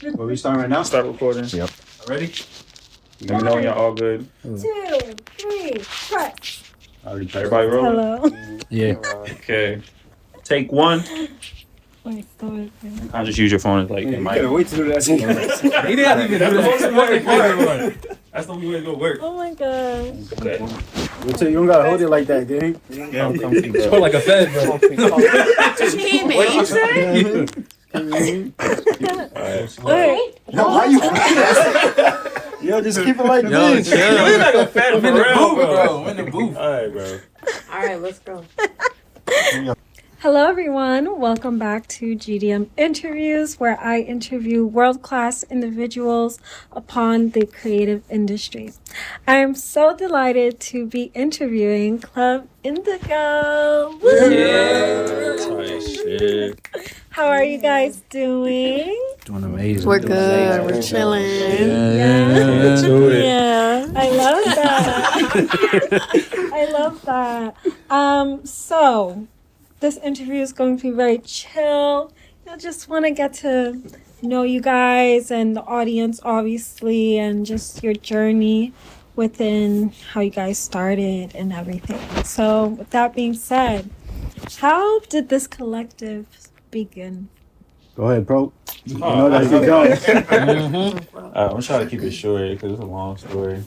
Where we starting right now? Start recording. Yep. Ready? Let me know when y'all all good. 2, 3, press. Everybody rolling? Hello. Yeah. Okay. Take one. Wait, so I'll just use your phone as like your You mic. gotta wait to do that. He didn't even do the most important part. That's the only way it's gonna work. Oh my gosh. Okay. Wait till you don't gotta hold it like that, gang. Yeah, I'm comfy, bro. Like a fed, bro. She made you say? Wait. No, why you? Yo, just keep it like this. You look like a fat I'm in the booth, bro. I'm in the booth. Alright, bro. Alright, let's go. Hello, everyone. Welcome back to GDM Interviews, where I interview world-class individuals upon the creative industry. I am so delighted to be interviewing Club Indgo. Woo! Yeah. Shit. How are you guys doing? Doing amazing. We're good. We're chilling. Yeah. Do it. Yeah, I love that. I love that. So this interview is going to be very chill. I just want to get to know you guys and the audience, obviously, and just your journey within how you guys started and everything. So with that being said, how did this collective begin? Go ahead, bro. You know that you go. I'm trying to keep it short because it's a long story.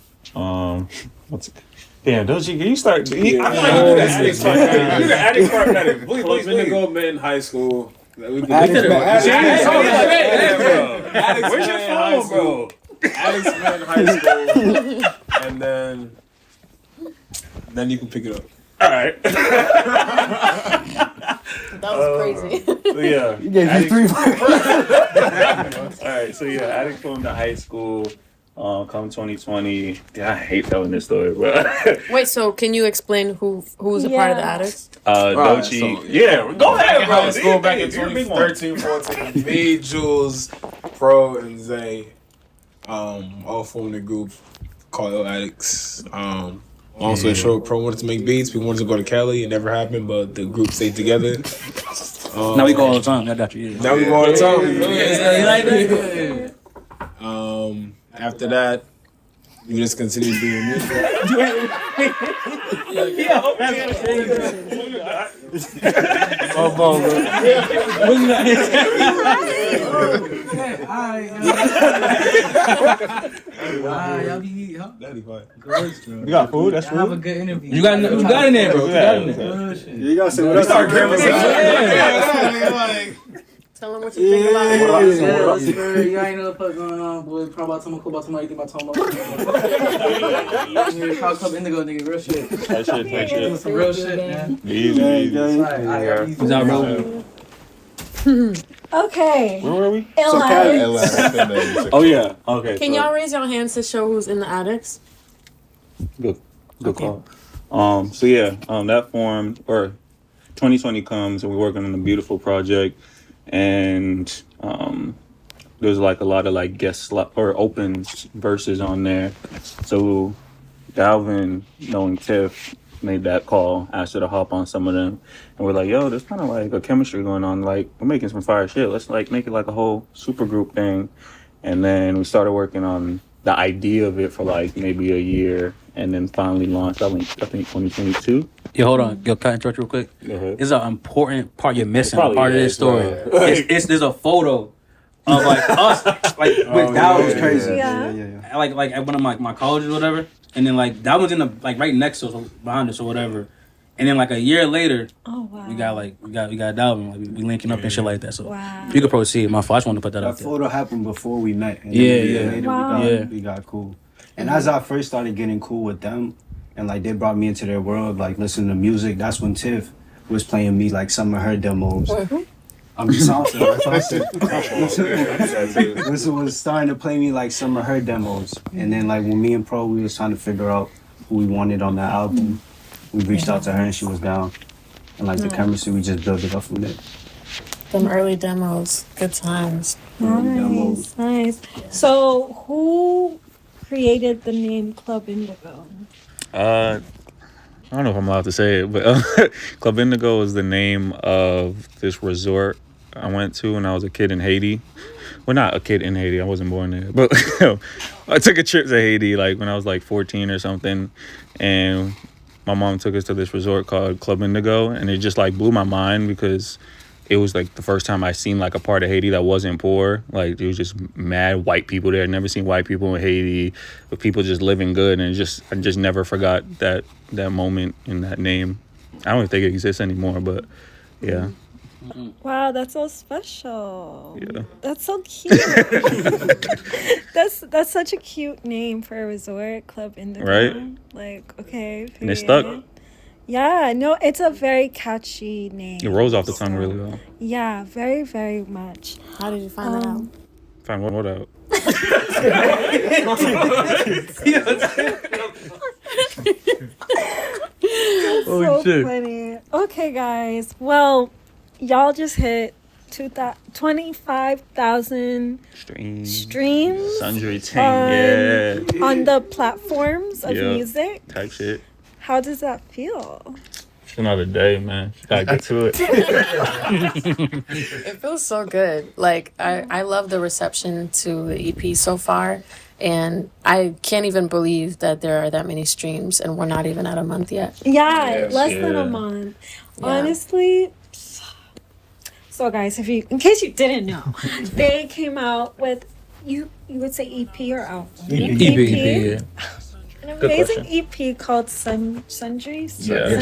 Damn, don't you? Can you start? I feel like you the addict part. You the addict part. Please. Indgo met in high school. Where's your phone, bro? Addicts met in high school, and then you can pick it up. All right. That was crazy. So yeah. You gave me 3 All right. So yeah, addict from the high school. Come 2020. Yeah, I hate telling this story, but Wait, so can you explain who was a part of the addicts? Dochi. So, yeah, go ahead, bro. High school back in You're a big one. 2013, 14. Me, Jules, Pro, and Zay, all formed a group called Addicts. Also, short, Pro wanted to make beats. We wanted to go to Cali. It never happened, but the group stayed together. Now we go all the time. That got you. Now we go all the time. You like that? After that, we just continued doing music. Oh, bro. Y'all be, huh? Daddy, fine. You got food? That's Have a food. good interview. You got in there, bro. You got in there. You gotta say what else. Start Tell them what you think about it. You ain't know what's going on, boy. Probably about something cool about somebody. Think about talking about. Club Indgo, nigga. Real shit. That shit. Some real shit, man. Easy. Who's out, bro? Okay. Where were we? Cali. Oh yeah. Okay. Can y'all raise your hands to show who's in the addicts? Good call. So yeah, that formed, or 2020 comes and we're working on a beautiful project, and there's like a lot of like guest or open verses on there. So Dalvin, knowing Tiff, made that call, asked her to hop on some of them, and we're like, yo, there's kind of like a chemistry going on, like we're making some fire shit, let's like make it like a whole super group thing. And then we started working on the idea of it for like maybe a year, and then finally launched, I think 2022. Yo, hold on. Yo, can I interrupt you real quick? It's an important part you're missing. Probably Part of this is, story. right. There's a photo of like us, like with That Dow. was crazy. Yeah. Like at one of my colleges or whatever, and then like that was in the like right next to us, behind us or whatever, and then like a year later, Oh wow. we got Dalvin, like we linking up and shit like that. So Wow. you could proceed. My fault. I just wanted to put that That out there. photo happened before we met. And Yeah, then a year yeah. later, Wow. we got cool. And as I first started getting cool with them, and like they brought me into their world, like listening to music, that's when Tiff was playing me like some of her demos. I'm just awesome. This was starting to play me like some of her demos. And then like when me and Pro, we was trying to figure out who we wanted on that album, we reached out to her and she was down. And like the chemistry, we just built it up from there. Them early demos. Good times. Nice. So who created the name Club Indgo? I don't know if I'm allowed to say it, but Club Indgo is the name of this resort I went to when I was a kid in Haiti. Well, not a kid in Haiti. I wasn't born there, but I took a trip to Haiti like when I was like 14 or something, and my mom took us to this resort called Club Indgo, and it just like blew my mind because it was like the first time I seen like a part of Haiti that wasn't poor. Like there was just mad white people there. I'd never seen white people in Haiti, but people just living good, and I just never forgot that moment and that name. I don't think it exists anymore, but yeah. Wow, that's so special. Yeah. That's so cute. That's such a cute name for a resort, Club Indgo. Right? Like, okay. And it stuck. period. Yeah, no, it's a very catchy name. It rolls off the tongue really well. Yeah, very, very much. How did you find that out? Find what out. So funny. Okay, guys. Well, y'all just hit 25,000 streams Sundry ting, yeah. on the platforms of Yeah. music. Type shit. How does that feel? It's another day, man. Gotta get to it. It feels so good. Like I love the reception to the EP so far, and I can't even believe that there are that many streams, and we're not even at a month yet. Yeah, less than Yeah. a month. Yeah. Honestly. So, guys, in case you didn't know, they came out with you would say EP or album? EP. An Good amazing question. EP called Sundry. Yeah.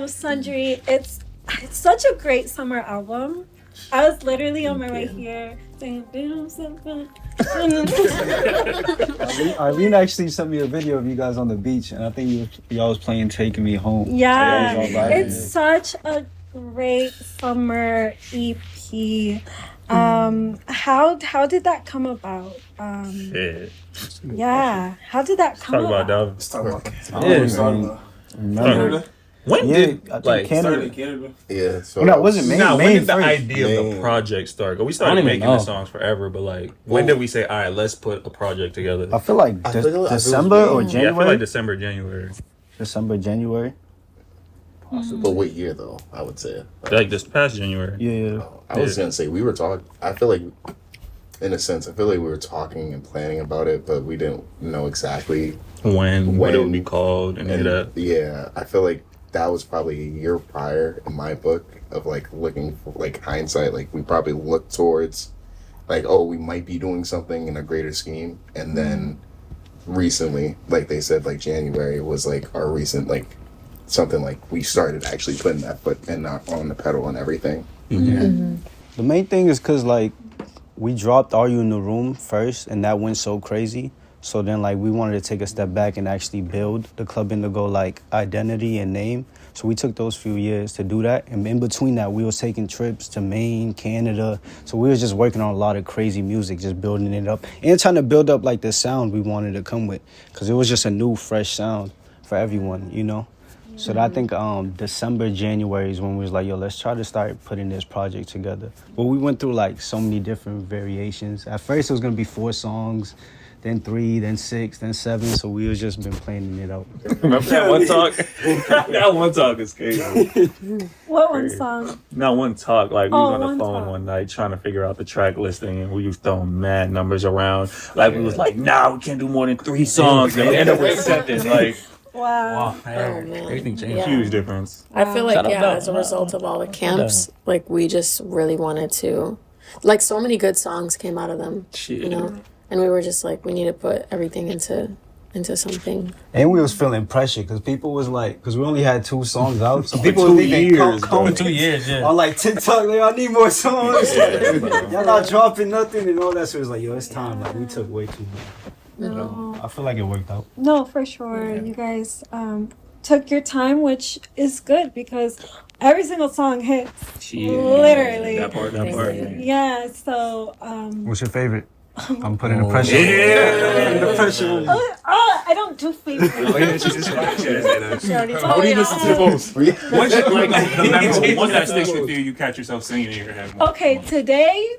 Sundry. It's such a great summer album. I was literally on my way here saying, Irene actually sent me a video of you guys on the beach, and I think y'all was playing "Taking Me Home." yeah, Yeah, it was all vibing. it's such a great summer EP. How did that come about? Yeah. Yeah, how did that come Talk about about? that. Let's talk about Remember? When Yeah, did I think like Canada. Canada. Yeah, so Well, no, it wasn't main. when main did the first. idea of the Main. project start? 'Cause we I started don't even making the know. songs forever, but like when did we say, all right, let's put a project together? I feel like I feel like it was December or May. Yeah, I feel January. like December, January. December, January. but what year though? I would say. Like this past January. Yeah. I was gonna say we were talking. I feel like, in a sense, I feel like we were talking and planning about it, but we didn't know exactly. When what it When. would be called and And that. yeah, I feel like that was probably a year prior in my book of like looking for like hindsight. Like we probably looked towards, like, oh, we might be doing something in a greater scheme, and then recently, like they said, like January was like our recent like something like we started actually putting that foot and not on the pedal and everything. The main thing is because like we dropped "Are You in the Room" first, and that went so crazy. So then like we wanted to take a step back and actually build the Club Indgo like identity and name. So we took those few years to do that, and in between that we was taking trips to Maine, Canada. So we was just working on a lot of crazy music, just building it up and trying to build up like the sound we wanted to come with, because it was just a new fresh sound for everyone, you know. So I think December, January is when we was like, yo, let's try to start putting this project together. But we went through like so many different variations. At first it was gonna be 4 songs, then 3, then 6, then 7. So we was just been planning it out. Remember that one talk? That one talk is crazy. What one song? Not one talk. Like we Oh, was on one the phone talk. one night trying to figure out the track listing, and we was throwing mad numbers around. Like we was like, nah, we can't do more than 3 songs. And we ended up with 7. Like Wow. Oh man, Everything changed. Yeah. huge difference. I feel like Shout out yeah, Bell. as a result of all the camps, like we just really wanted to, like so many good songs came out of them, you know, and we were just like we need to put everything into something. And we was feeling pressure because people was like, because we only had 2 songs out. So people 2 was leaving years, bro. 2 years, yeah. on like TikTok, like, I need more songs. Y'all not dropping nothing and all that. So it was like, yo, it's time. Like we took way too much. No. I feel like it worked out. No, for sure. You guys took your time, which is good because every single song hits. Literally. That part. Yeah, so What's your favorite? I'm putting the pressure. Yeah. The pressure on you. I don't do favorites. She already told What do you me. listen to the most? What's your, like the memorable one that sticks with you? You catch yourself singing in your head. More. Okay, today,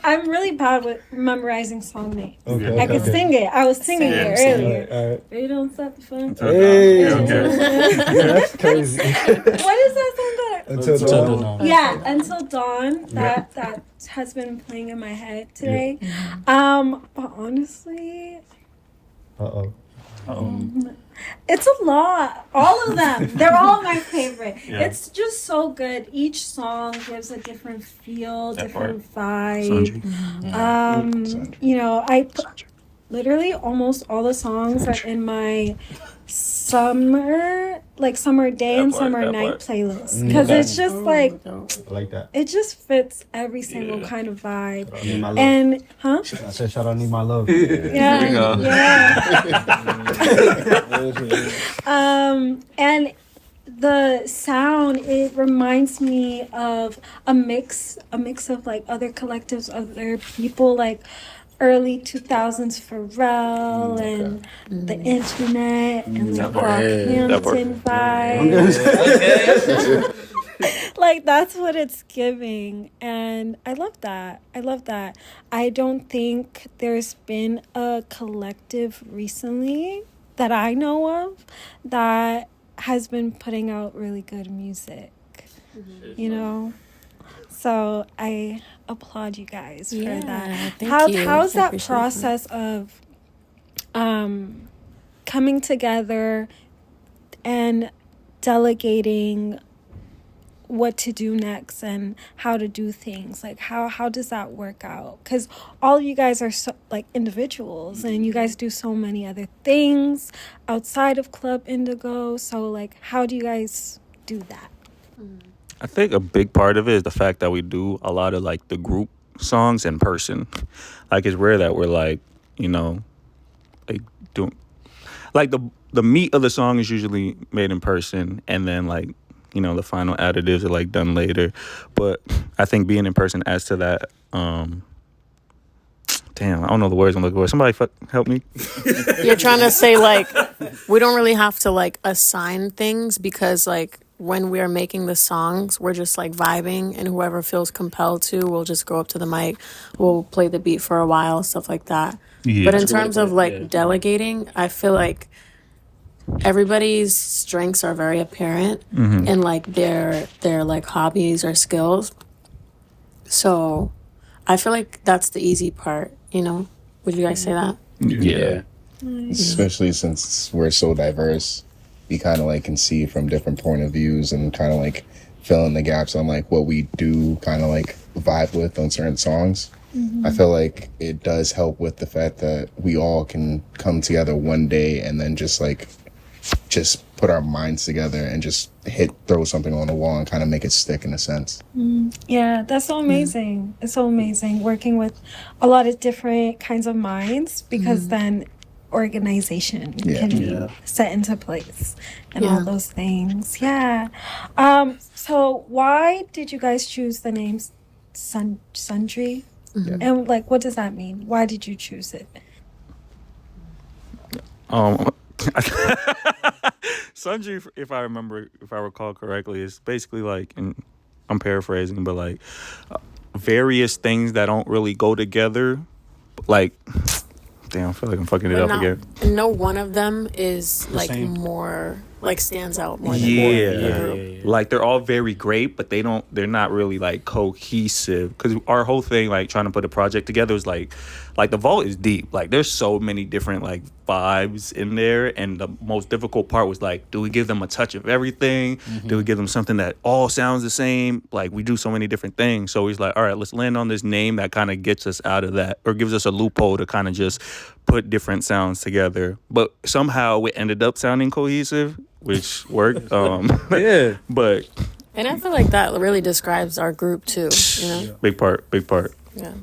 I'm really bad with memorizing song names. Okay, I could sing it. I was singing it earlier. All right. You don't stop the fun. Hey, Okay. that's crazy. What is that song that? Until dawn. Yeah, Until Dawn. That has been playing in my head today. But honestly, Uh-oh. it's a lot. All of them. They're all my favorite. Yeah. It's just so good. Each song gives a different feel, That different vibe. Sandra. You know, I put literally almost all the songs are in my summer day and summer night playlist because it's just like I like that. it just fits every single kind of vibe. Need my love. And I said, shout out, Need My Love. yeah, There you go. yeah. And the sound, it reminds me of a mix of like other collectives, other people, like early 2000s Pharrell and the internet and the Brockhampton vibe. Like that's what it's giving, and I love that. I don't think there's been a collective recently that I know of that has been putting out really good music. You know? So I applaud you guys for that. How's that process of coming together and delegating what to do next and how to do things? Like how does that work out? Because all of you guys are so like individuals and you guys do so many other things outside of Club Indgo. So like how do you guys do that? I think a big part of it is the fact that we do a lot of like the group songs in person. Like it's rare that we're like, you know, like doing like the meat of the song is usually made in person, and then like, you know, the final additives are like done later. But I think being in person adds to that. Damn, I don't know the words I'm looking for. Somebody help me. You're trying to say like we don't really have to like assign things because like when we're making the songs, we're just like vibing, and whoever feels compelled to will just go up to the mic, we'll play the beat for a while, stuff like that. Yeah. But in terms of like delegating, I feel like everybody's strengths are very apparent in like their like hobbies or skills. So I feel like that's the easy part, you know? Would you guys say that? Yeah. Especially since we're so diverse, you kind of like can see from different point of views and kind of like fill in the gaps on like what we do kind of like vibe with on certain songs. I feel like it does help with the fact that we all can come together one day and then just put our minds together and just throw something on the wall and kind of make it stick in a sense. Yeah, that's so amazing. It's so amazing working with a lot of different kinds of minds because then organization can be set into place and all those things. Yeah. So why did you guys choose the name Sundry? And like, what does that mean? Why did you choose it? Sundry, if I recall correctly, is basically like, and I'm paraphrasing, but like various things that don't really go together. Like, damn, I feel like I'm fucking it up again. No one of them is like more like stands out more than Yeah. Like they're all very great, but they're not really like cohesive. Because our whole thing, like trying to put a project together, is like the vault is deep. Like there's so many different like vibes in there, and the most difficult part was like, do we give them a touch of everything? Do we give them something that all sounds the same? Like we do so many different things. So he's like, all right, let's land on this name that kind of gets us out of that, or gives us a loophole to kind of just put different sounds together. But somehow it ended up sounding cohesive, which worked. Yeah. But And I feel like that really describes our group too, you know? big part. Yeah.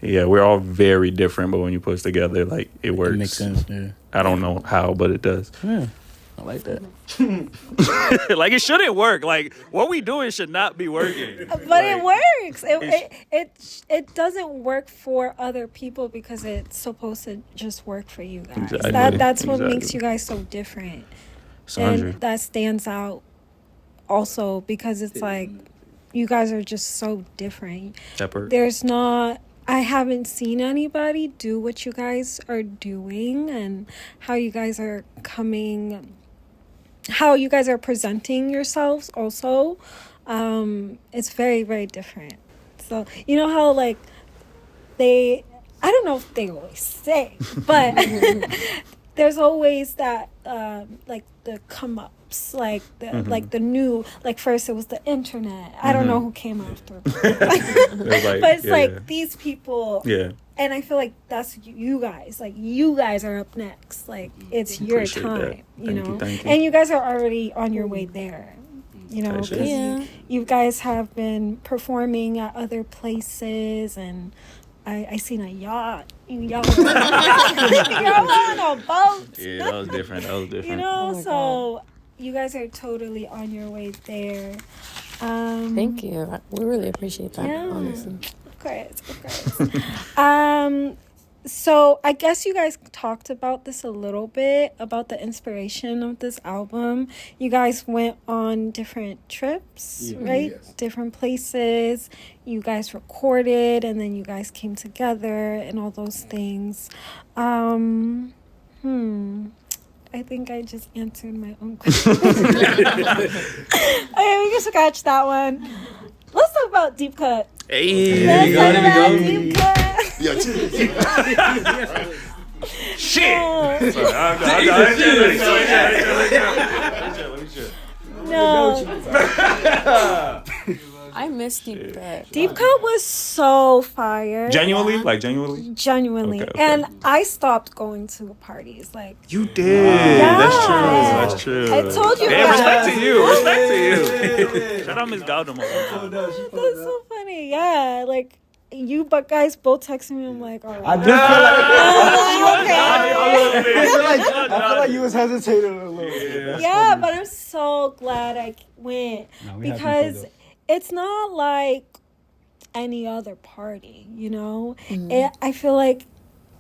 Yeah, we're all very different, but when you put us together, like it works. It makes sense, yeah. I don't know how, but it does. Yeah. I like that. Like it shouldn't work. Like what we doing should not be working. But it works. It doesn't work for other people because it's supposed to just work for you guys. Exactly. That's what makes you guys so different. Sandra. And that stands out also because it's like you guys are just so different. Pepper. There's not I haven't seen anybody do what you guys are doing and how you guys are presenting yourselves also. It's very, very different. So, you know how like I don't know if they always say, but there's always that like the come ups, like the new, like first it was the internet. I don't know who came after, but it's like these people. Yeah. And I feel like that's you guys. Like you guys are up next. Like it's your Appreciate time. that. You know, Thank you. and you guys are already on your way there. You know, Appreciate because it. you guys have been performing at other places, and I seen a yacht. Y'all were on a boat. Yeah, that was different. You know, so you guys are totally on your way there. Thank you. We really appreciate that, Yeah. honestly. Of course. So I guess you guys talked about this a little bit, about the inspiration of this album. You guys went on different trips, right? Yes. Different places. You guys recorded, and then you guys came together and all those things. I think I just answered my own question. Okay, we can scratch that one. Let's talk about Deep Cut. Hey, Let's there talk you about go. Deep Cut. Shit. No. I miss Deep Cut. Deep Cut was so fire. Genuinely? Like, genuinely? Genuinely. Okay. And I stopped going to parties. Like, You did. Yeah. That's true. I told you Damn, guys. respect to you. Respect to you. Shout out Miss Galdemo. That's so funny. Yeah. Like, you but guys both texting me. I'm like, all right. I do feel like Okay. I feel like you was hesitating a little bit. That's Yeah, funny. but I'm so glad I went No, we happy because for that. it's not like any other party, you know? I feel like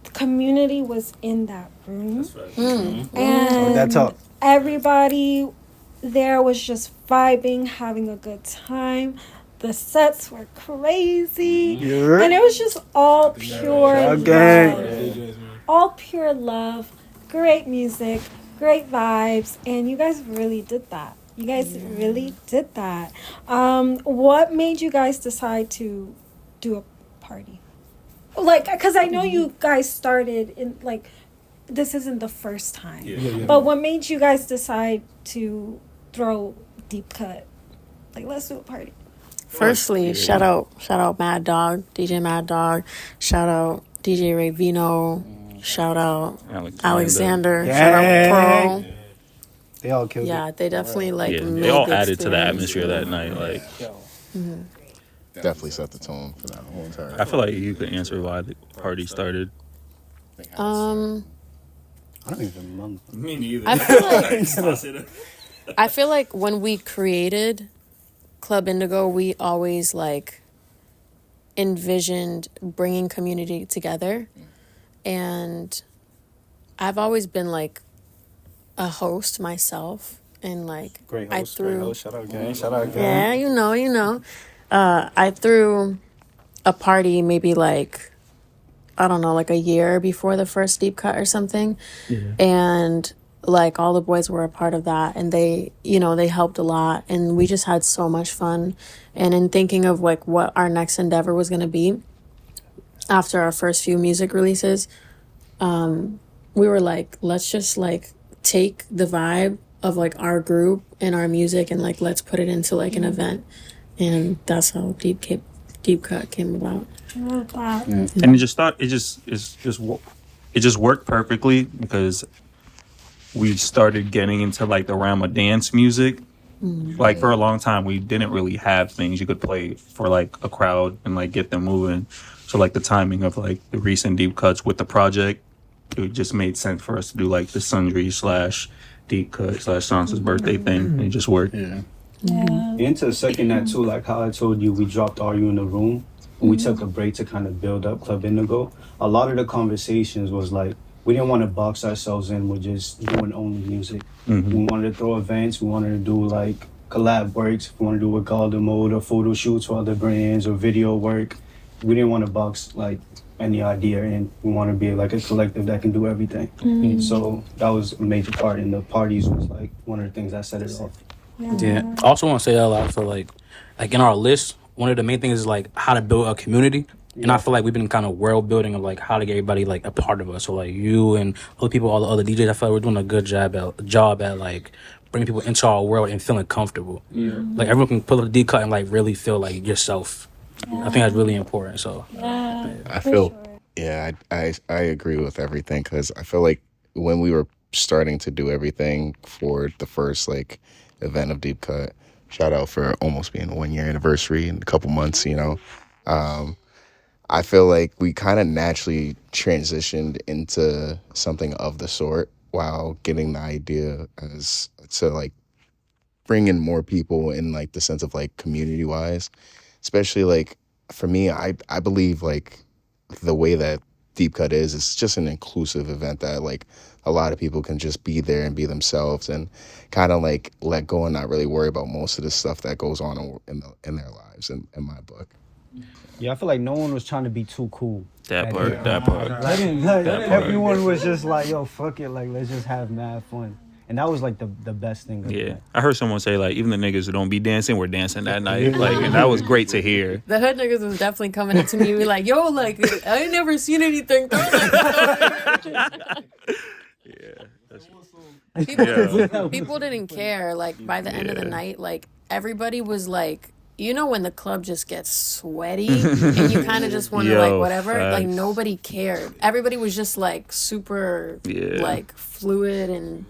the community was in that room. And That talk. everybody there was just vibing, having a good time. The sets were crazy. Yeah. And it was just all pure Okay. love. All pure love. Great music. Great vibes. And you guys really did that. You guys really did that. What made you guys decide to do a party? Like, because I know you guys started in, like, this isn't the first time. But what made you guys decide to throw Deep Cut? Like, let's do a party. Firstly, shout out Mad Dog, DJ Mad Dog. Shout out DJ Ray Vino. Shout out Alexander. Shout out Pro. They all killed it. Yeah, they definitely like Yeah, made they all the added to the experience. atmosphere that night. Like, Definitely set the tone for that whole entire. I feel like you could answer why the party started. I don't even remember. Me neither. I feel like when we created Club Indigo, we always like envisioned bringing community together, and I've always been like a host myself, and like Great I host. threw Great host. Shout out gang. Shout out gang. yeah, you know. I threw a party maybe like, I don't know, like a year before the first Deep Cut or something. And like all the boys were a part of that, and they, you know, they helped a lot, and we just had so much fun. And in thinking of like what our next endeavor was going to be after our first few music releases, we were like, let's just like take the vibe of like our group and our music and like let's put it into like an event. And that's how Deep Cut came about. I love that. And it just worked perfectly because we started getting into like the realm of dance music. Like for a long time, we didn't really have things you could play for like a crowd and like get them moving. So like the timing of like the recent Deep Cuts with the project, it just made sense for us to do like the Sundry / Deep Cut / Sansa's birthday thing. And it just worked. Yeah. And to second that too, like how I told you, we dropped Are You in the Room? And we took a break to kind of build up Club Indigo. A lot of the conversations was like, we didn't want to box ourselves in with just doing only music. We wanted to throw events. We wanted to do like collab works. We wanted to do a golden mode or photo shoots for other brands or video work. we didn't want to box like any idea in. We want to be like a collective that can do everything. So that was a major part, and the parties was like one of the things that set it off. Yeah. I also want to say that I feel like in our list, one of the main things is like how to build a community. And I feel like we've been kind of world building of like how to get everybody like a part of us. So like you and other people, all the other DJs, I feel like we're doing a good job at like bringing people into our world and feeling comfortable. Yeah. Like everyone can pull up a D cut and like really feel like yourself. I think that's really important. So I feel, yeah, I agree with everything because I feel like when we were starting to do everything for the first like event of Deep Cut, shout out for almost being a 1 year anniversary in a couple months, you know. I feel like we kind of naturally transitioned into something of the sort while getting the idea as to like bring in more people in like the sense of like community wise, especially like for me, I believe like the way that Deep Cut is, it's just an inclusive event that like a lot of people can just be there and be themselves and kind of like let go and not really worry about most of the stuff that goes on in their lives in my book. Yeah, I feel like no one was trying to be too cool. That part. Everyone was just like, yo, fuck it, like let's just have mad fun. And that was like the best thing. Yeah, I heard someone say like even the niggas who don't be dancing were dancing that night, like, and that was great to hear. The hood niggas was definitely coming up to me and be like, "Yo, like I ain't never seen anything." People didn't care. Like by the end of the night, like everybody was like, you know, when the club just gets sweaty and you kind of just want to like whatever. Facts. Like nobody cared. Everybody was just like super like fluid and.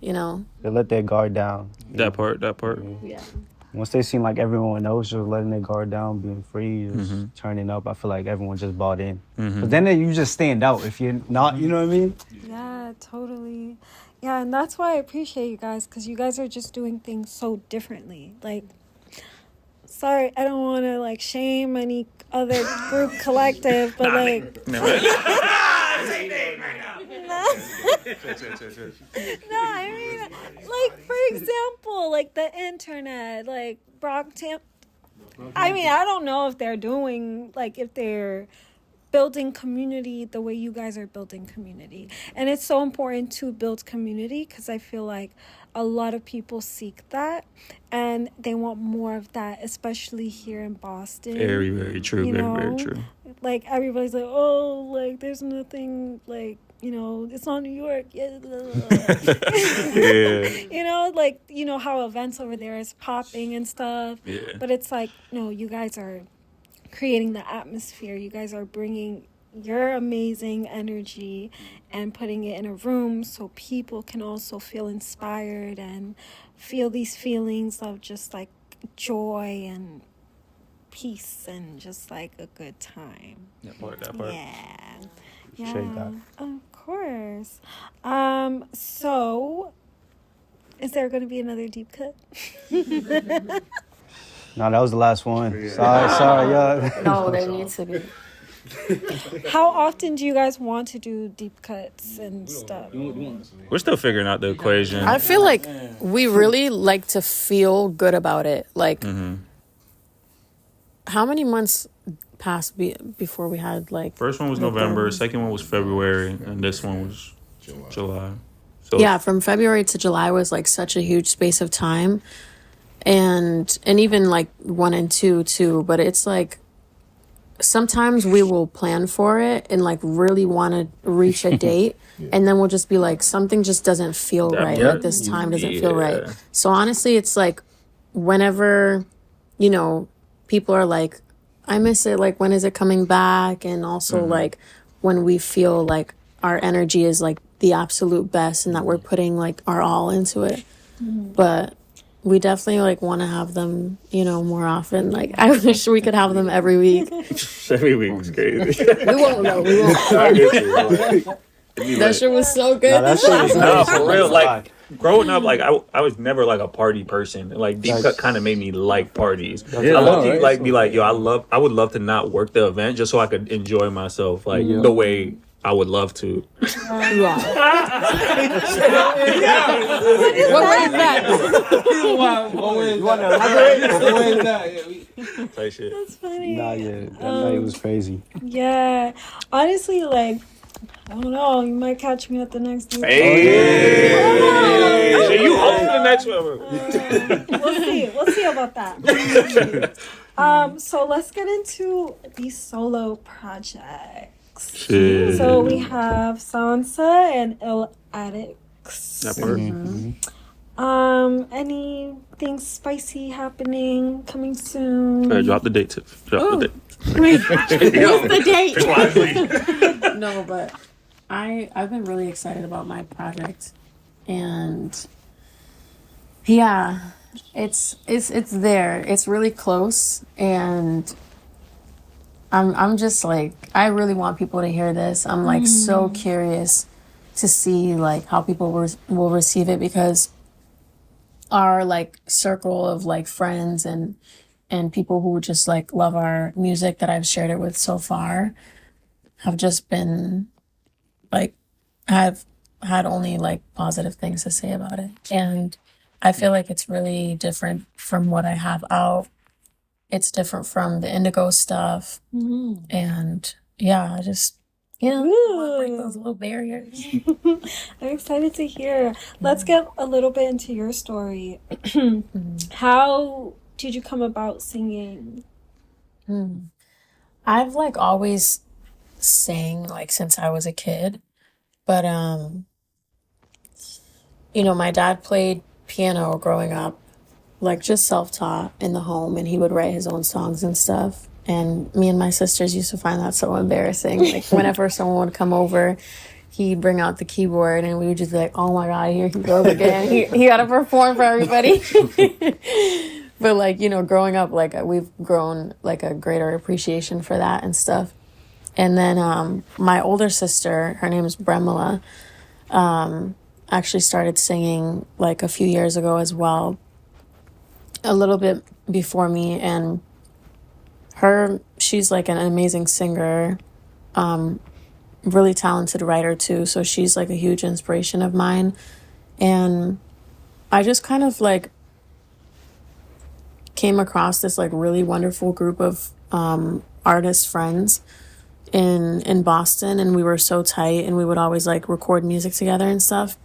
You know, they let their guard down. That part. Yeah. Once they seen like everyone else was letting their guard down, being free, just turning up, I feel like everyone just bought in. But then you just stand out if you're not, you know what I mean? Yeah, totally. Yeah, and that's why I appreciate you guys, because you guys are just doing things so differently. Like, sorry, I don't want to like shame any other group collective, but like... No, I mean, like, for example, like the internet, like Brockton. I mean, I don't know if they're doing, like, if they're building community the way you guys are building community. And it's so important to build community because I feel like a lot of people seek that and they want more of that, especially here in Boston. Very, very true. Very true. Like, everybody's like, oh, like, there's nothing, like, you know, it's not New York. Yeah. You know, like, you know how events over there is popping and stuff. Yeah. But it's like, no, you guys are creating the atmosphere. You guys are bringing your amazing energy and putting it in a room so people can also feel inspired and feel these feelings of just like joy and peace and just like a good time. That part. Yeah. That. Of course. So is there going to be another deep cut? No, that was the last one. Sorry, y'all. No, there needs to be. How often do you guys want to do deep cuts and stuff? We're still figuring out the equation. I feel like we really like to feel good about it. Like, how many months passed before we had like... First one was November, second one was February, and this one was July. So yeah, from February to July was like such a huge space of time. And even like 1 and 2 too, but it's like sometimes we will plan for it and like really want to reach a date and then we'll just be like something just doesn't feel right. Like this time doesn't feel right. So honestly, it's like whenever, you know, people are like, I miss it, like when is it coming back? And also like when we feel like our energy is like the absolute best and that we're putting like our all into it. But we definitely like want to have them, you know, more often. Like I wish we could have them every week. Every week was crazy. We won't. That shit was so good. No, for real. Like growing up, like I was never like a party person. Like Deep Cut kind of made me like parties. I love to be like, yo, I would love to not work the event just so I could enjoy myself like the way I would love to. What way is that? Say shit. That's funny. Nah, yeah, that night was crazy. Yeah. Honestly, like, I don't know. You might catch me at the next DJ. Hey, so you hosting the next one? We'll see. We'll see about that. So let's get into these solo projects. Shit. So we have Sansa and Ill Addicts. That part. Anything spicy happening coming soon? All right, drop the date, Tiff. Drop the date. What's the date? No, but I've been really excited about my project, and yeah, it's there. It's really close, and I'm just like, I really want people to hear this. I'm like so curious to see like how people will receive it, because our like circle of like friends and people who just like love our music that I've shared it with so far have just been like, have had only like positive things to say about it. And I feel like it's really different from what I have out. It's different from the Indgo stuff. And yeah, I just, break those little barriers. I'm excited to hear. Let's get a little bit into your story. How did you come about singing? I've like always sang like since I was a kid, but my dad played piano growing up, like just self-taught in the home, and he would write his own songs and stuff. And me and my sisters used to find that so embarrassing. Like whenever someone would come over, he'd bring out the keyboard and we would just be like, oh my God, here he goes again. He got to perform for everybody. But like, growing up, like we've grown like a greater appreciation for that and stuff. And then my older sister, her name is Bremila, actually started singing like a few years ago as well, a little bit before me. And she's like an amazing singer, really talented writer too. So she's like a huge inspiration of mine. And I just kind of like came across this like really wonderful group of artist friends in Boston, and we were so tight, and we would always like record music together and stuff.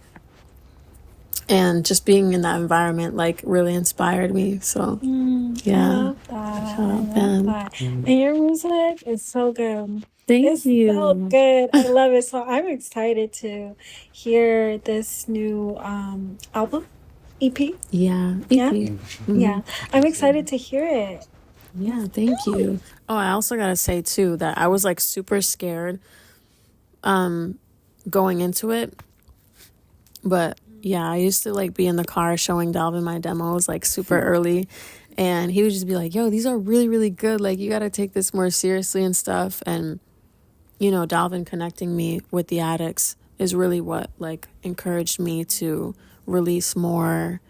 And just being in that environment like really inspired me. So yeah. I love that. And your music is so good. Thank you. So good. I love it. So I'm excited to hear this new album, EP. Yeah. Yeah? Mhm. Yeah. I'm excited to hear it. Yeah, thank you. Oh, I also gotta say too that I was like super scared going into it. But yeah, I used to like be in the car showing Dalvin my demos like super early, and he would just be like, yo, these are really, really good. Like you gotta take this more seriously and stuff. And Dalvin connecting me with the Addicts is really what like encouraged me to release more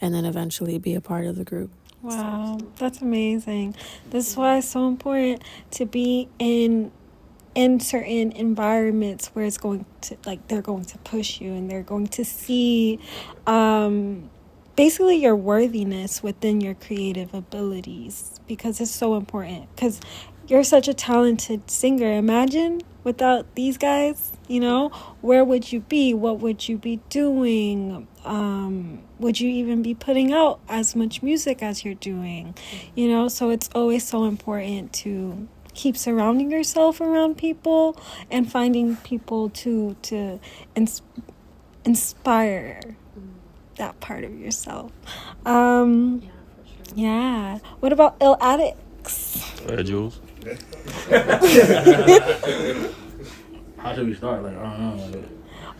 and then eventually be a part of the group. Wow, that's amazing. This is why it's so important to be in certain environments where it's going to like they're going to push you and they're going to see basically your worthiness within your creative abilities, because it's so important, because you're such a talented singer. Imagine without these guys, where would you be? What would you be doing? Would you even be putting out as much music as you're doing? So it's always so important to keep surrounding yourself around people and finding people to inspire that part of yourself. Yeah. What about Ill Addicts? Jules. How should we start? Like, I don't know. Like,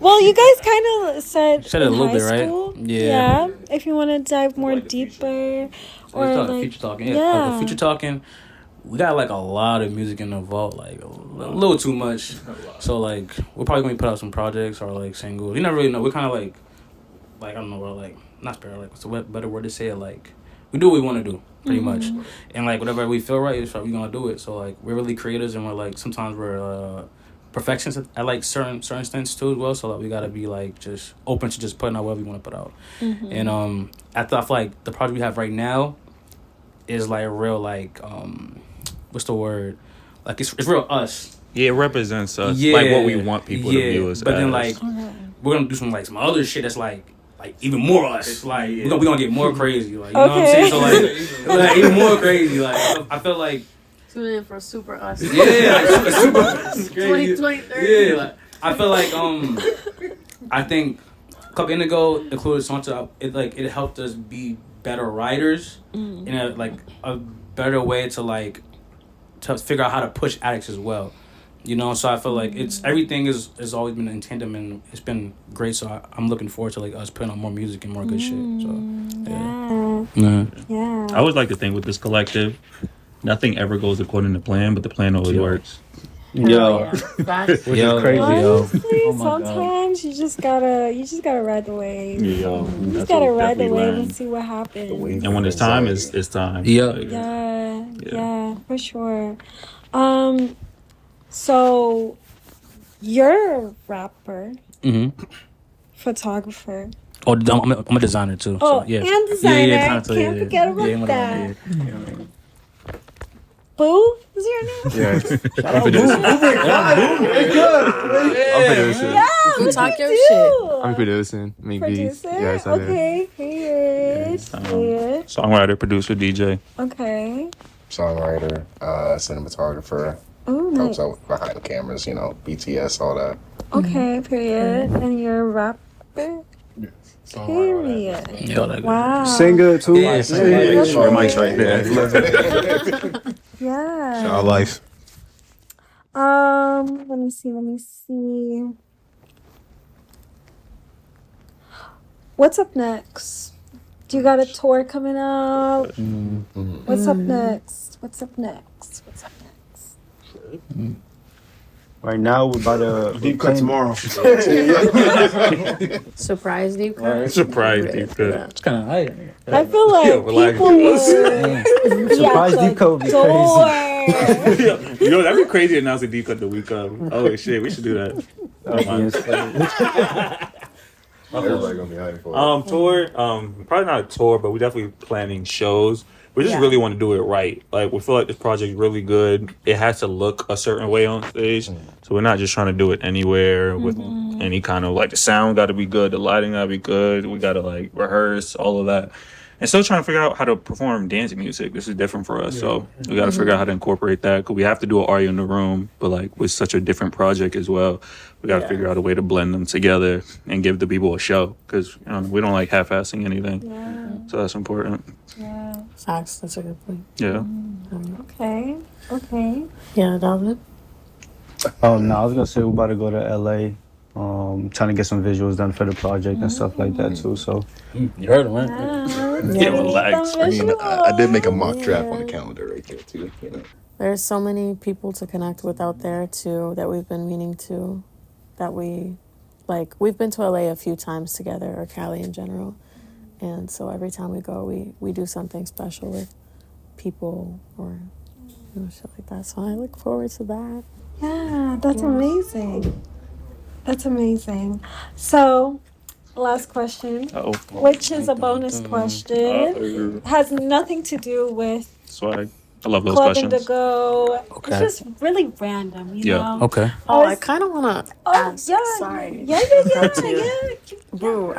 Well, you guys kind of said Said it a in little high bit, right? school. Yeah. If you want to dive more deeper, so we started future talking. Yeah. Okay, future talking. We got like a lot of music in the vault, like a little too much. So like we're probably gonna put out some projects or like singles. You never really know. We're kind of like I don't know, like not spare, like what's a better word to say it? Like we do what we want to do, pretty much, and like whatever we feel right, we're gonna do it. So like we're really creators, and we're like sometimes we're perfections at like certain things too as well. So like we gotta be like just open to just putting out whatever we want to put out. And I feel like the project we have right now is like real like what's the word? Like it's real us. Yeah, it represents us. Yeah, like what we want people to view us but as. then like we're gonna do some other shit that's like even more us. Like we gonna get more crazy. Like you know what I'm saying? So like even more crazy. Like I feel like Tune in for Super Us. yeah, like super crazy. 2023. Yeah, like I feel like I think Club Indigo included songs it helped us be better writers in a better way to figure out how to push addicts as well. You know, so I feel like everything has always been in tandem and it's been great. So I'm looking forward to us putting on more music and more good shit. So Yeah. I always like to think with this collective, nothing ever goes according to plan, but the plan always works. Yo, Facts. which is crazy, yo. Honestly, sometimes you just gotta ride the wave. Yeah, You just gotta ride the wave and see what happens. And when it's time, it's time. Yeah. Like, Yeah, for sure. So you're a rapper, photographer. Oh, I'm a designer too. Oh, so, yeah. and designer. Yeah, Can't forget about I'm a that. designer, Boo is your name? Yes. I'm producing. I'm producing. Yeah, Go talk your do. shit. I'm producing. Make beats. Producer? Yes, I do. Okay, period. Period. Songwriter, producer, DJ. Okay. Songwriter, cinematographer, Oh, helps nice. out with behind the cameras, BTS, all that. Okay, period. And you're a rapper? Period. Yeah, like, Wow. Singer too. Yeah, singer. Your mic's right there. Yeah. Our life. Let me see. What's up next? Do you got a tour coming up? What's up next? Right now we're about to Deep cut tomorrow. Surprise deep cut. Surprise deep cut. it's kind of high. I feel like relax. people would Surprise deep cut would be crazy. Yo, that'd be crazy to announce a deep cut the week of. Oh shit, we should do that. Everybody gonna be hiding for it. Tour, probably not a tour, but we're definitely planning shows. We just really want to do it right. Like, we feel like this project is really good. It has to look a certain way on stage. So we're not just trying to do it anywhere with any kind of, the sound got to be good, the lighting got to be good. We got to, rehearse, all of that. And still trying to figure out how to perform dance music. This is different for us. So we got to figure out how to incorporate that. Because we have to do an audio in the room, but, with such a different project as well. We got to figure out a way to blend them together and give the people a show. Because we don't like half-assing anything. Yeah. So that's important. Yeah. Facts. That's a good point. Yeah. Okay. Yeah, Dalvin. Oh no, I was gonna say we're about to go to LA. Trying to get some visuals done for the project and stuff like that too. So You heard him, right? Yeah, relax. I mean, I did make a mock draft on the calendar right there too. There's so many people to connect with out there too that we've been meaning to, that we've been to LA a few times together, or Cali in general, and so every time we go, we do something special with people or shit like that. So I look forward to that. Yeah, that's amazing. That's amazing. So, last question, Uh-oh. which is a bonus question. Has nothing to do with Swag. I love those Club questions. Indigo. Okay. It's just really random, you Yeah. know? Okay. Oh, I kind of want to ask. yeah. Sorry. Yeah. Boo,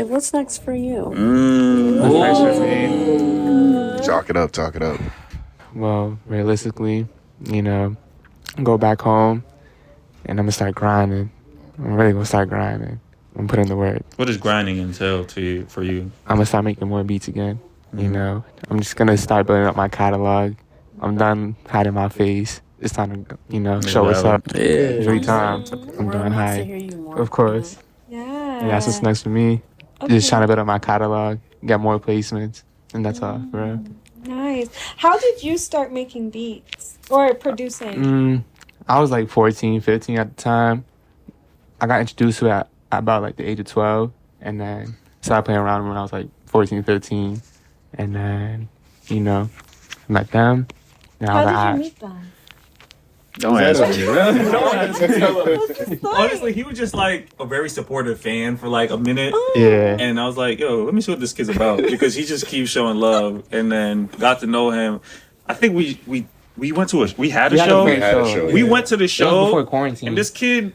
what's next for you? Nice for me. Chalk it up. Well, realistically, go back home and I'm gonna start grinding. I'm really gonna start grinding. I'm putting the work. What does grinding entail for you? I'm gonna start making more beats again. I'm just gonna start building up my catalog. I'm done hiding my face. It's time to, show what's up. Every time I'm doing high. Of course. Yeah. And that's what's next for me. Okay. Just trying to build up my catalog, get more placements, and that's all, bro. Nice. How did you start making beats or producing? I was like 14, 15 at the time. I got introduced to it at about the age of 12, and then started playing around when I was like 14, 15. And then, met them. And I was How like, did you meet them? Don't answer me. Honestly, Honestly, he was just like a very supportive fan for like a minute. Yeah. And I was like, yo, let me see what this kid's about. Because he just keeps showing love. And then got to know him. I think we went to we had a show. We went to the show. Before quarantine. And this kid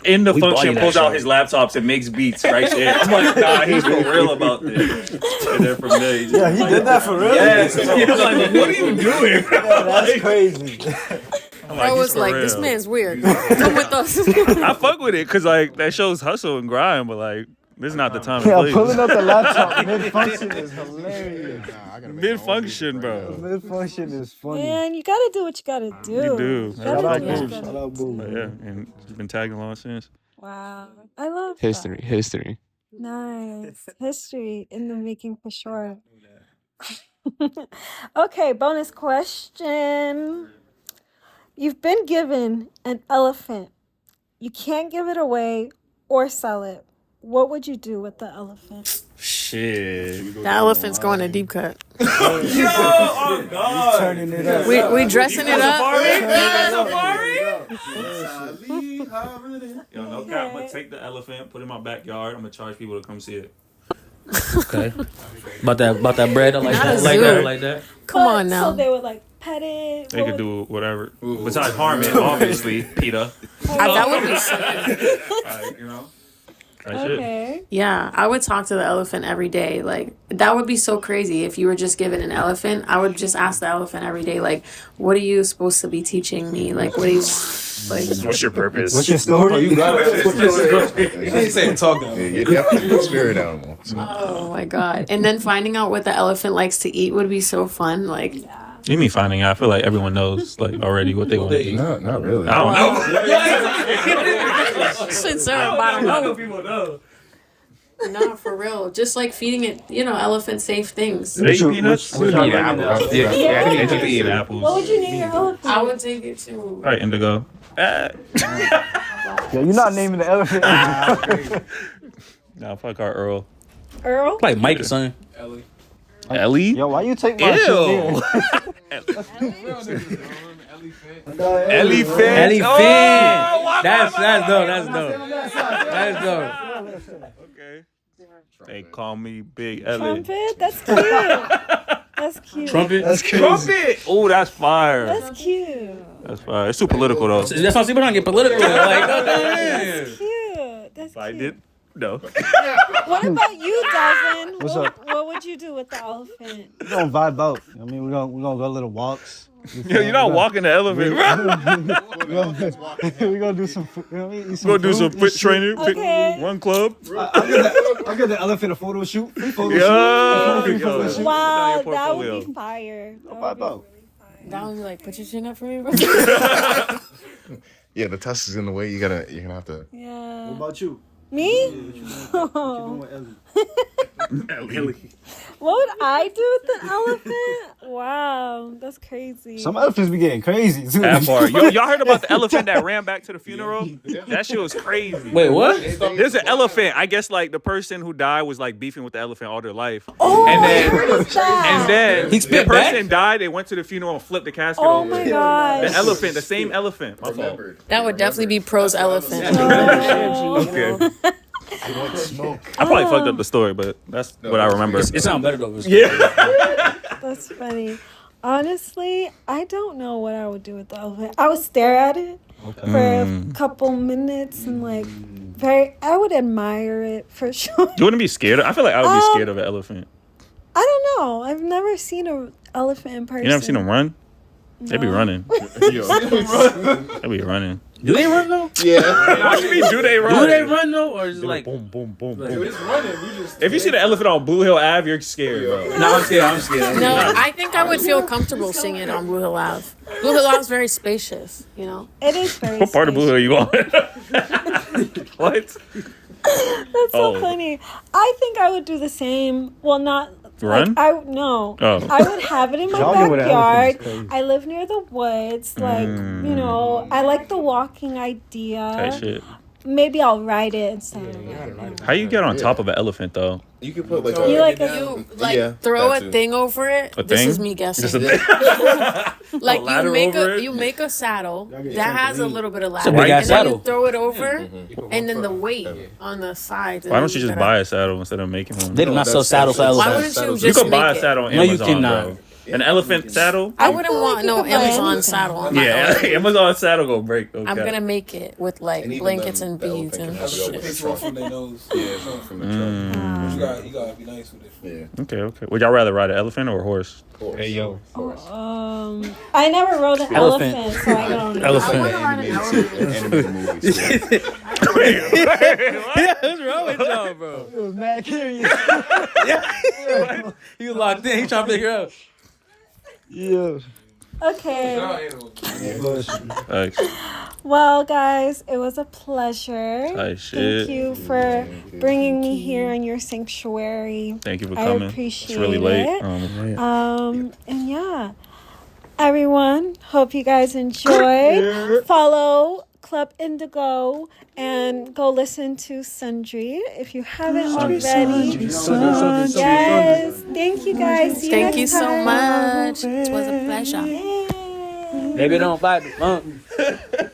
in the function pulls out his laptops and makes beats right there. I'm like, nah, he's for real about this. And then from there, he just, he did that for real. Yes. He was like, what are you doing? That's crazy. I was like, this man's weird. Come with us. I fuck with it because like that shows hustle and grind, but like this is not the time. Yeah, pulling up the laptop mid-function is hilarious. Mid-function, bro. Mid-function is funny. man, you gotta do what you gotta do. You do. You gotta do what you Shout gotta do. out, Boo. But yeah, and he's been tagging along since. Wow, I love History. Nice history in the making for sure. Okay, bonus question. You've been given an elephant. You can't give it away or sell it. What would you do with the elephant? Shit. The elephant's going to deep cut. Oh God. Turning it up. We dressing it up. Yo, no cap. I'm gonna take the elephant, put it in my backyard. I'm gonna charge people to come see it. Okay. About that bread, I like Not that. a Like zoo. that. I like that. Come on now. So they would like pet it. They could do whatever. Besides harm it, obviously, PETA. That would be so Like, you know. That shit. Okay. Yeah, I would talk to the elephant every day. Like, that would be so crazy if you were just given an elephant. I would just ask the elephant every day, like, what are you supposed to be teaching me? Like, what do you like? What's your purpose? What's your story? You got it. You ain't saying talk now. You're definitely a spirit animal. So. Oh my God. And then finding out what the elephant likes to eat would be so fun. Like, You mean finding out? I feel like everyone knows like already what they want to eat. No, not really. I don't know. since they're about to People know. No, for real. Just like feeding it, elephant safe things. They eat peanuts. what's your- Yeah, Yeah, they do eat What apples. would you name your elephant? I would take it to. All right, Indgo. Yeah, you're not naming the elephant. Nah, fuck our Earl. Earl? Like Mike, son. Ellie? Yo, why you take my shit Ew. Elephant. Elephant. Oh, That's dope. That's dope. Okay. They call me Big Ellie. Trumpet? That's cute. That's cute. Trumpet. That's crazy. Trumpet. Oh, that's fire. That's cute. That's fire. It's too political though. That's why people don't get political. Like, That's cute. That's If I cute. did, no. What about you, Dalvin? What's what, up? what would you do with the elephant? We're gonna vibe out. I mean, we're gonna go little walks. Yo, you're not walking the elephant, bro. We're gonna do some. You know what I mean? Eat some Go do food some and fit shit. training, pick Okay. one club. I'll get the elephant a photo shoot. Free photo shoot. Yo, Free yo. photo shoot. Wow, Put that down your would be portfolio. fire. That would Vibe be out. That would be like, put your chin up for me, bro. Yeah, the test is in the way. You're gonna have to. Yeah. What about you? Me? Going with Ellie. What would I do with the elephant? Wow, that's crazy. Some elephants be getting crazy too. That part. Yo, y'all heard about the elephant that ran back to the funeral? That shit was crazy. wait, what? There's an elephant. I guess like the person who died was like beefing with the elephant all their life. Oh, And then- what is that? And then He the spit person died. They went to the funeral and flipped the casket Oh over. my The gosh. elephant, the same elephant. My fault. That would definitely be pros elephant. Okay. Smoke. I probably fucked up the story, but that's what I remember. It sounds better though. Yeah. That's funny. Honestly, I don't know what I would do with the elephant. I would stare at it for a couple minutes and like I would admire it for sure. You wouldn't be scared? I feel like I would be scared of an elephant. I don't know. I've never seen an elephant in person. You never seen them run? They be No. running. They be running. Do they run though? Yeah. What you mean, do they run? Do they run though, or is it like? boom, boom, boom, boom. If you see the elephant on Blue Hill Ave, you're scared, bro. No, I'm scared. No, I think I would feel comfortable singing on Blue Hill Ave. Blue Hill Ave is very spacious, It is very What part of Blue Hill are you on? What? That's so funny. I think I would do the same. Well, not Run? Like, no. Oh. I would have it in my Jogging with an elephant is backyard. crazy. I live near the woods. Like, I like the walking idea. Type shit. maybe I'll ride it instead of How you get on top of an elephant though? You could put like You a. like You like Yeah, throw that a too. thing over it. A This thing? is me guessing. Just a thing. Like ladder you make over a it? you make a saddle that has a little bit of a ladder, big and ass then saddle. you throw it over, and then the weight on the sides. Why don't you just buy a saddle instead of making one? They do not sell that's- saddles for that's- Why elephants. wouldn't you You just could buy a make it? saddle on No, you Amazon, cannot. bro. An elephant saddle? I wouldn't want no you could buy Amazon anything. saddle on my Yeah, elephant. Amazon saddle go break. Okay. I'm gonna make it with like And even blankets them, and the beads elephant and can have you shit. It's rough from their nose. Yeah, from the truck. You gotta be nice with it. Yeah. Okay. Would y'all rather ride an elephant or a horse? Hey yo. I never rode an Elephant. elephant, so I don't know. Elephant. Animated movies. Yeah, what's wrong with y'all, bro? It was mad curious. He was locked in. He trying to figure out. Okay. Like, Well, guys, it was a pleasure. Like shit. Thank you for bringing me here in your sanctuary. thank you for I coming. appreciate It's really late. it. And yeah, everyone, hope you guys enjoyed. Follow Club Indgo and go listen to Sundry if you haven't already. Yes, thank you guys. See you Thank next you so time. much. It was a pleasure. Yay. Baby, don't bite the bump.